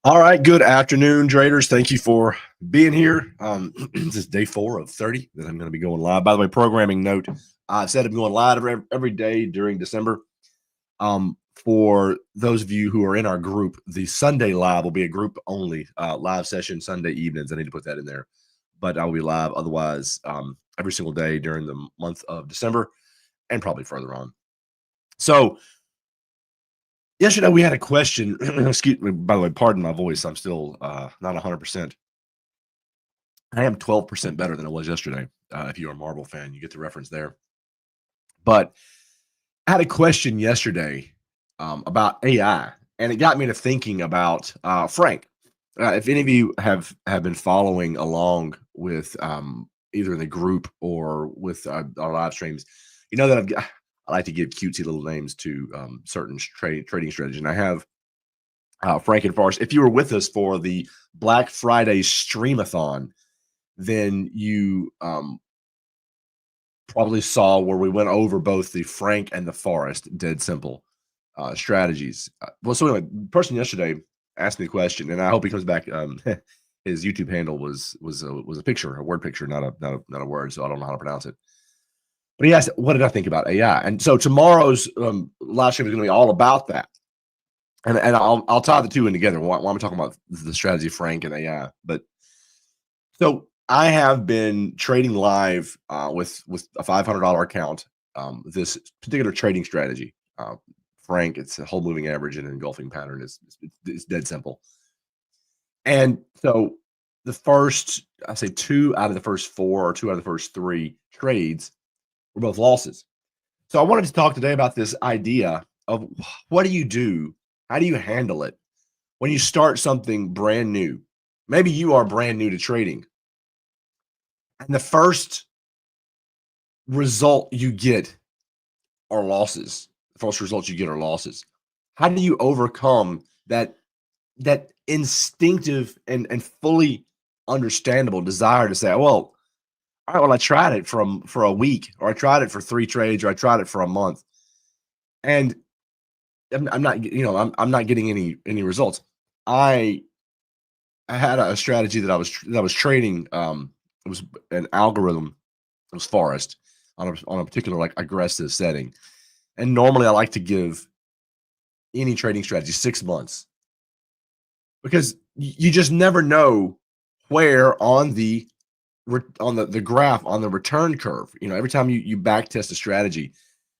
All right, good afternoon, traders. Thank you for being here. This is day 4 of 30 that I'm going to be going live. By the way, programming note: I've said I'm going live every day during December. For those of you who are in our group, the Sunday live will be a group only live session Sunday evenings. I need to put that in there, but I will be live otherwise every single day during the month of December and probably further on. So yesterday we had a question. Excuse me, by the way, pardon my voice. I'm still not 100%. I am 12% better than I was yesterday. If you're a Marvel fan, you get the reference there. But I had a question yesterday about AI, and it got me to thinking about Frank. If any of you have been following along with either in the group or with our live streams, you know that I like to give cutesy little names to certain trading strategies, and I have Frank and Forrest. If you were with us for the Black Friday Streamathon, then you probably saw where we went over both the Frank and the Forrest dead simple strategies. Well, so anyway, the person yesterday asked me a question, and I hope he comes back. His YouTube handle was a picture, a word picture, not a word, so I don't know how to pronounce it. But he asked, "What did I think about AI?" And so tomorrow's live stream is going to be all about that. And I'll tie the two in together. Why I'm talking about the strategy of Frank and AI, but so I have been trading live with a $500 account. This particular trading strategy, Frank, it's a whole moving average and engulfing pattern. It's dead simple. And so the first, I say 2 out of the first 4 or 2 out of the first 3 trades were both losses. So I wanted to talk today about this idea of what do you do? How do you handle it when you start something brand new? Maybe you are brand new to trading, and the first result you get are losses. The first results you get are losses. How do you overcome that instinctive and fully understandable desire to say, well, all right, well, I tried it for a week, or I tried it for 3 trades, or I tried it for a month, and I'm not, I'm not getting any results. I had a strategy that I was trading. It was an algorithm. It was Forest on a particular like aggressive setting, and normally I like to give any trading strategy 6 months because you just never know where on the graph on the return curve. Every time you back test a strategy,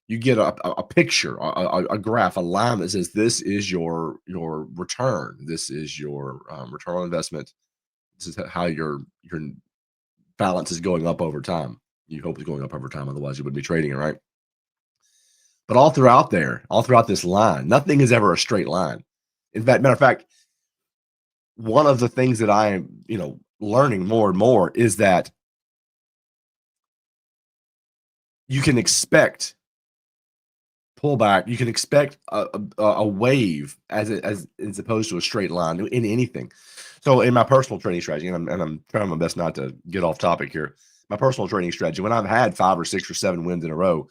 you get a picture, a graph, a line that says this is your return, this is your return on investment, this is how your balance is going up over time. You hope it's going up over time, otherwise you wouldn't be trading it, right? But all throughout this line, nothing is ever a straight line. In fact, matter of fact, one of the things that I am, learning more and more is that you can expect pullback. You can expect a wave as opposed to a straight line in anything. So in my personal trading strategy, and I'm trying my best not to get off topic here. My personal trading strategy, when I've had 5 or 6 or 7 wins in a row,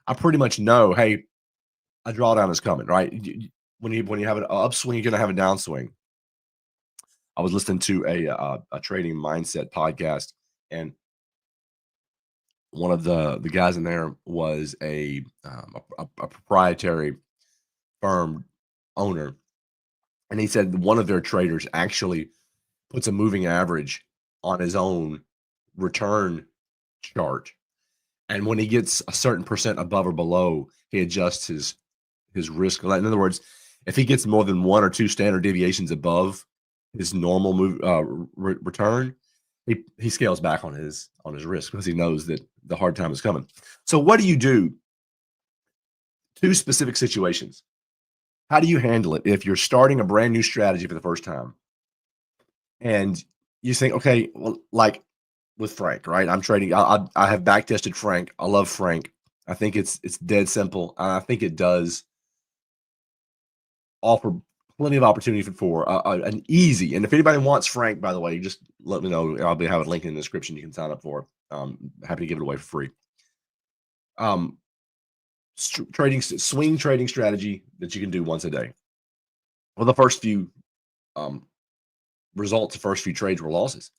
I pretty much know, hey, a drawdown is coming, right? When you have an upswing, you're going to have a downswing. I was listening to a trading mindset podcast, and one of the guys in there was a proprietary firm owner, and he said one of their traders actually puts a moving average on his own return chart, and when he gets a certain percent above or below, he adjusts his risk. In other words, if he gets more than 1 or 2 standard deviations above his normal return, he scales back on his risk because he knows that the hard time is coming. So what do you do? 2 specific situations. How do you handle it if you're starting a brand new strategy for the first time and you think, okay, well, like with Frank, right? I'm trading. I have back tested Frank. I love Frank. I think it's dead simple. I think it does offer plenty of opportunity for an easy. And if anybody wants Frank, by the way, just let me know. I'll have a link in the description. You can sign up for. Happy to give it away for free. Swing trading strategy that you can do once a day. Well, the first few results, the first few trades were losses.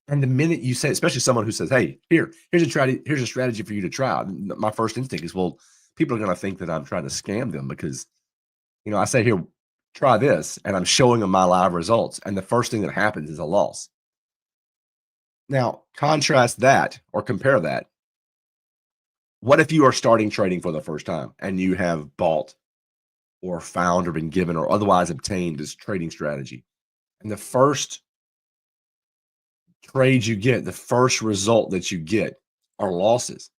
And the minute you say, especially someone who says, "Hey, here's a strategy for you to try," my first instinct is, well, people are going to think that I'm trying to scam them because I say, "Here, try this," and I'm showing them my live results, and the first thing that happens is a loss. Now, contrast that or compare that. What if you are starting trading for the first time and you have bought or found or been given or otherwise obtained this trading strategy, and the first trade you get, the first result that you get are losses?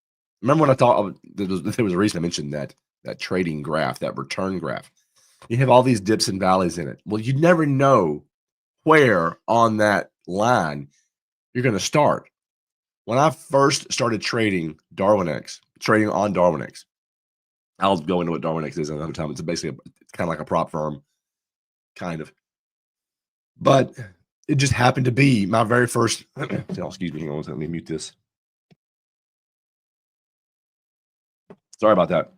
Remember when I thought there was a reason I mentioned that trading graph, that return graph. You have all these dips and valleys in it. Well, you never know where on that line you're going to start. When I first started trading DarwinX, trading on DarwinX, I'll go into what DarwinX is another time. It's basically it's kind of like a prop firm, kind of. But it just happened to be my very first. Excuse me. Hang on, let me mute this. Sorry about that.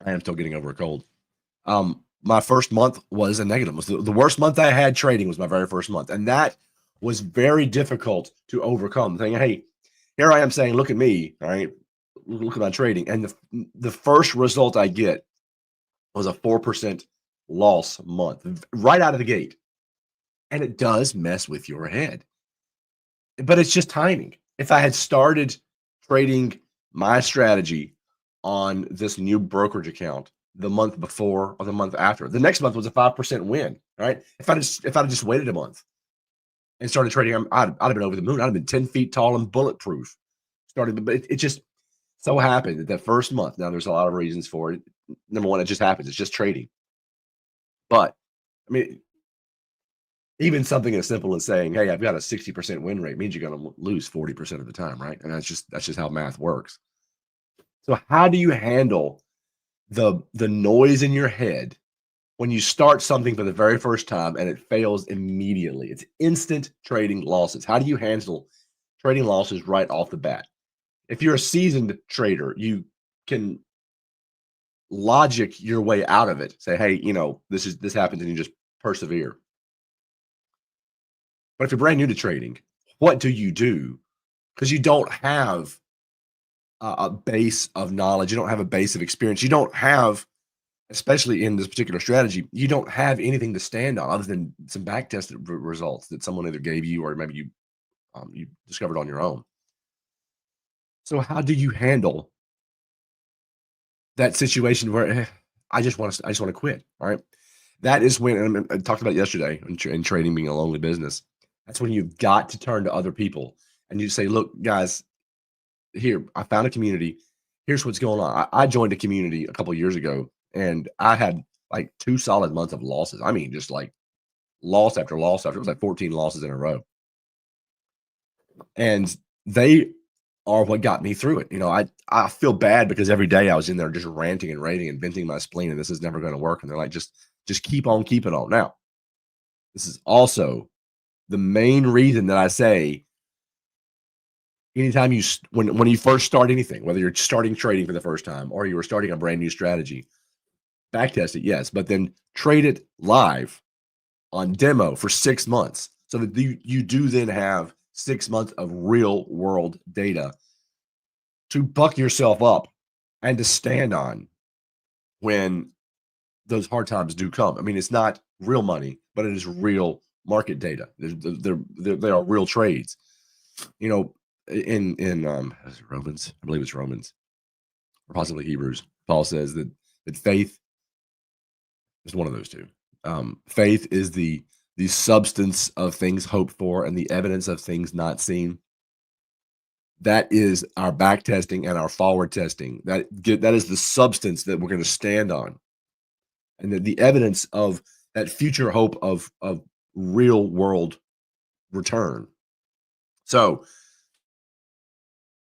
I am still getting over a cold. My first month was a negative. Was the worst month I had trading was my very first month, and that was very difficult to overcome. Saying, "Hey, here I am saying, look at me, all right, look at my trading," and the first result I get was a 4% loss month right out of the gate, and it does mess with your head. But it's just timing. If I had started trading my strategy on this new brokerage account the month before or the month after, the next month was a 5% win. Right? If I'd just waited a month and started trading, I'd have been over the moon. I'd have been 10 feet tall and bulletproof. But it just so happened that first month. Now there's a lot of reasons for it. Number one, it just happens. It's just trading. But I mean, even something as simple as saying, "Hey, I've got a 60% win rate," means you're going to lose 40% of the time, right? And that's just how math works. So how do you handle the noise in your head when you start something for the very first time and it fails immediately? It's instant trading losses. How do you handle trading losses right off the bat? If you're a seasoned trader, you can logic your way out of it. Say, "Hey, this happens," and you just persevere. But if you're brand new to trading, what do you do? Because you don't have a base of knowledge. You don't have a base of experience. You don't have, especially in this particular strategy, you don't have anything to stand on other than some back tested results that someone either gave you or maybe you discovered on your own. So how do you handle that situation where I just want to quit? All right, that is when, and I talked about yesterday in trading being a lonely business. That's when you've got to turn to other people and you say, "Look, guys, here, I found a community. Here's what's going on." I joined a community a couple of years ago, and I had like 2 solid months of losses. I mean, just like loss after loss after. It was like 14 losses in a row. And they are what got me through it. I feel bad because every day I was in there just ranting and raving and venting my spleen, and this is never going to work. And they're like, just keep on keeping on. Now, this is also the main reason that I say anytime when you first start anything, whether you're starting trading for the first time or you are starting a brand new strategy, backtest it, yes, but then trade it live on demo for 6 months so that you do then have 6 months of real world data to buck yourself up and to stand on when those hard times do come. I mean, it's not real money, but it is real market data. They are real trades. In is it Romans, I believe it's Romans, or possibly Hebrews. Paul says that faith is one of those two. Faith is the substance of things hoped for and the evidence of things not seen. That is our back testing and our forward testing. That is the substance that we're going to stand on, and the evidence of that future hope of real world return. So,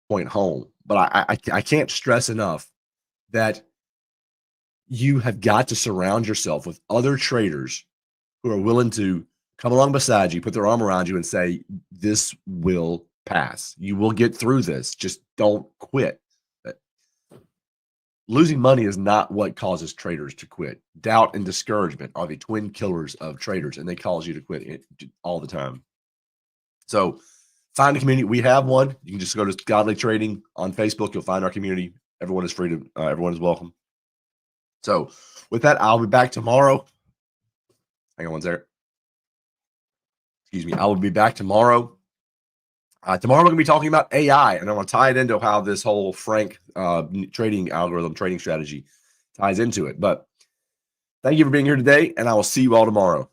point home, but I can't stress enough that you have got to surround yourself with other traders who are willing to come along beside you, put their arm around you, and say, "This will pass. You will get through this. Just don't quit." losing money is not what causes traders to quit. Doubt and discouragement are the twin killers of traders, and they cause you to quit all the time. So find a community. We have one. You can just go to Godly Trading on Facebook. You'll find our community. Everyone is free to, everyone is welcome. So with that, I'll be back tomorrow. Hang on one second. Excuse me. I will be back tomorrow. Tomorrow we're going to be talking about AI, and I want to tie it into how this whole Frank trading algorithm, trading strategy ties into it. But thank you for being here today, and I will see you all tomorrow.